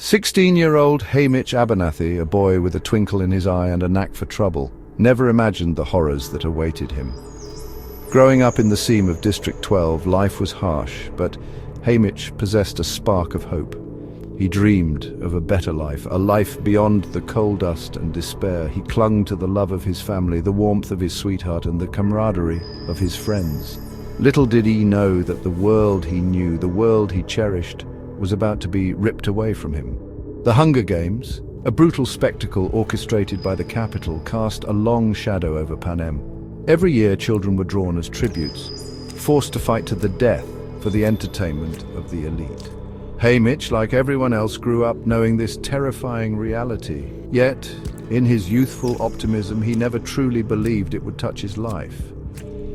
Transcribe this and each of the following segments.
16-year-old Haymitch Abernathy, a boy with a twinkle in his eye and a knack for trouble, never imagined the horrors that awaited him. Growing up in the seam of District 12, life was harsh, but Haymitch possessed a spark of hope. He dreamed of a better life, a life beyond the coal dust and despair. He clung to the love of his family, the warmth of his sweetheart, and the camaraderie of his friends. Little did he know that the world he knew, the world he cherished, was about to be ripped away from him. The Hunger Games, a brutal spectacle orchestrated by the capital, cast a long shadow over Panem. Every year children were drawn as tributes, forced to fight to the death for the entertainment of the elite. Haymitch, like everyone else, grew up knowing this terrifying reality. Yet, in his youthful optimism, he never truly believed it would touch his life.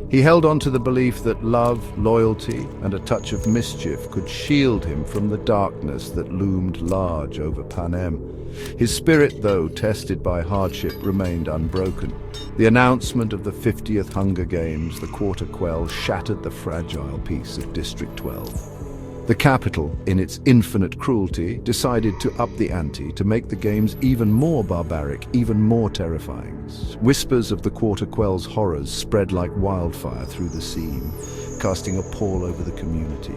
He held on to the belief that love, loyalty, and a touch of mischief could shield him from the darkness that loomed large over Panem. His spirit, though tested by hardship, remained unbroken. The announcement of the 50th Hunger Games, the prequel, shattered the fragile peace of District 12. The capital, in its infinite cruelty, decided to up the ante, to make the games even more barbaric, even more terrifying. Whispers of the prequel's horrors spread like wildfire through the seam, casting a pall over the community.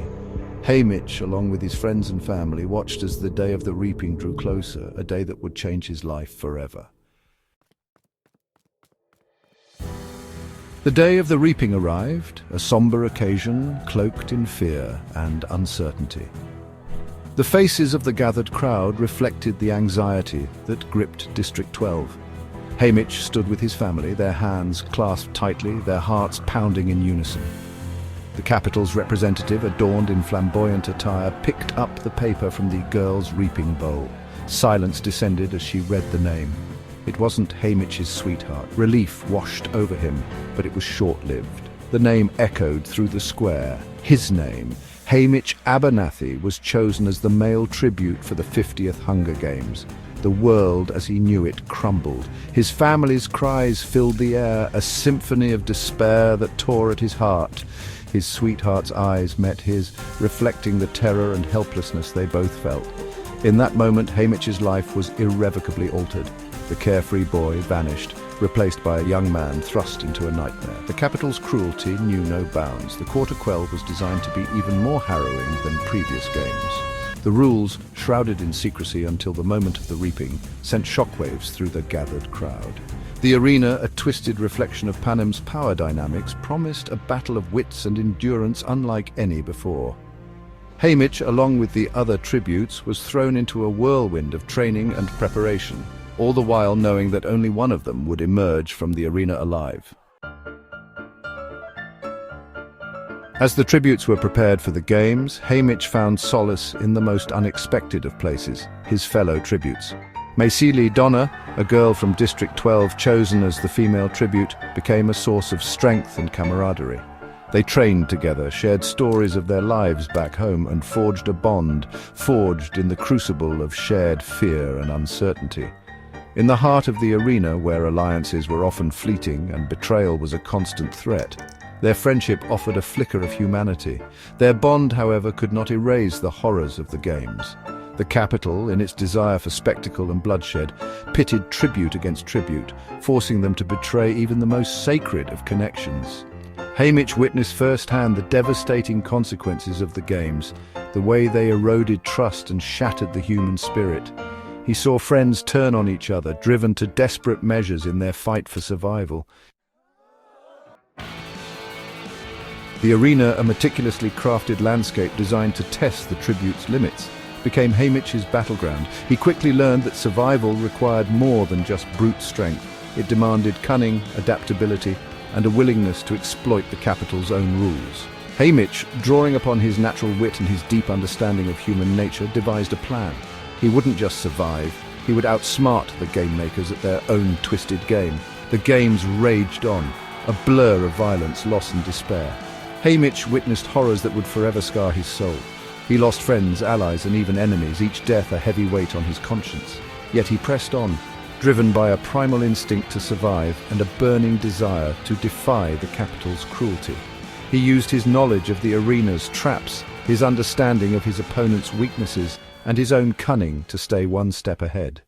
Haymitch, along with his friends and family, watched as the day of the reaping drew closer, a day that would change his life forever. The day of the reaping arrived, a somber occasion cloaked in fear and uncertainty. The faces of the gathered crowd reflected the anxiety that gripped District 12. Haymitch stood with his family, their hands clasped tightly, their hearts pounding in unison. The capital's representative, adorned in flamboyant attire, picked up the paper from the girl's reaping bowl. Silence descended as she read the name. It wasn't Haymitch's sweetheart. Relief washed over him, but it was short-lived. The name echoed through the square. His name, Haymitch Abernathy, was chosen as the male tribute for the 50th Hunger Games. The world as he knew it crumbled. His family's cries filled the air, a symphony of despair that tore at his heart. His sweetheart's eyes met his, reflecting the terror and helplessness they both felt. In that moment, Haymitch's life was irrevocably altered. The carefree boy vanished, replaced by a young man thrust into a nightmare. The capital's cruelty knew no bounds. The prequel was designed to be even more harrowing than previous games. The rules, shrouded in secrecy until the moment of the reaping, sent shockwaves through the gathered crowd. The arena, a twisted reflection of Panem's power dynamics, promised a battle of wits and endurance unlike any before. Haymitch, along with the other tributes, was thrown into a whirlwind of training and preparation, all the while knowing that only one of them would emerge from the arena alive. As the tributes were prepared for the games, Haymitch found solace in the most unexpected of places, his fellow tributes. Maisili Donna, a girl from District 12 chosen as the female tribute, became a source of strength and camaraderie. They trained together, shared stories of their lives back home, and forged a bond, forged in the crucible of shared fear and uncertainty. In the heart of the arena, where alliances were often fleeting and betrayal was a constant threat, their friendship offered a flicker of humanity. Their bond, however, could not erase the horrors of the games. The capital, in its desire for spectacle and bloodshed, pitted tribute against tribute, forcing them to betray even the most sacred of connections. Haymitch witnessed firsthand the devastating consequences of the games, the way they eroded trust and shattered the human spirit. He saw friends turn on each other, driven to desperate measures in their fight for survival. The arena, a meticulously crafted landscape designed to test the tribute's limits, became Haymitch's battleground. He quickly learned that survival required more than just brute strength. It demanded cunning, adaptability, and a willingness to exploit the capital's own rules. Haymitch, drawing upon his natural wit and his deep understanding of human nature, devised a plan. He wouldn't just survive, he would outsmart the game makers at their own twisted game. The games raged on, a blur of violence, loss and despair. Haymitch witnessed horrors that would forever scar his soul. He lost friends, allies and even enemies, each death a heavy weight on his conscience. Yet he pressed on, driven by a primal instinct to survive and a burning desire to defy the capital's cruelty. He used his knowledge of the arena's traps his understanding of his opponent's weaknesses, and his own cunning to stay one step ahead.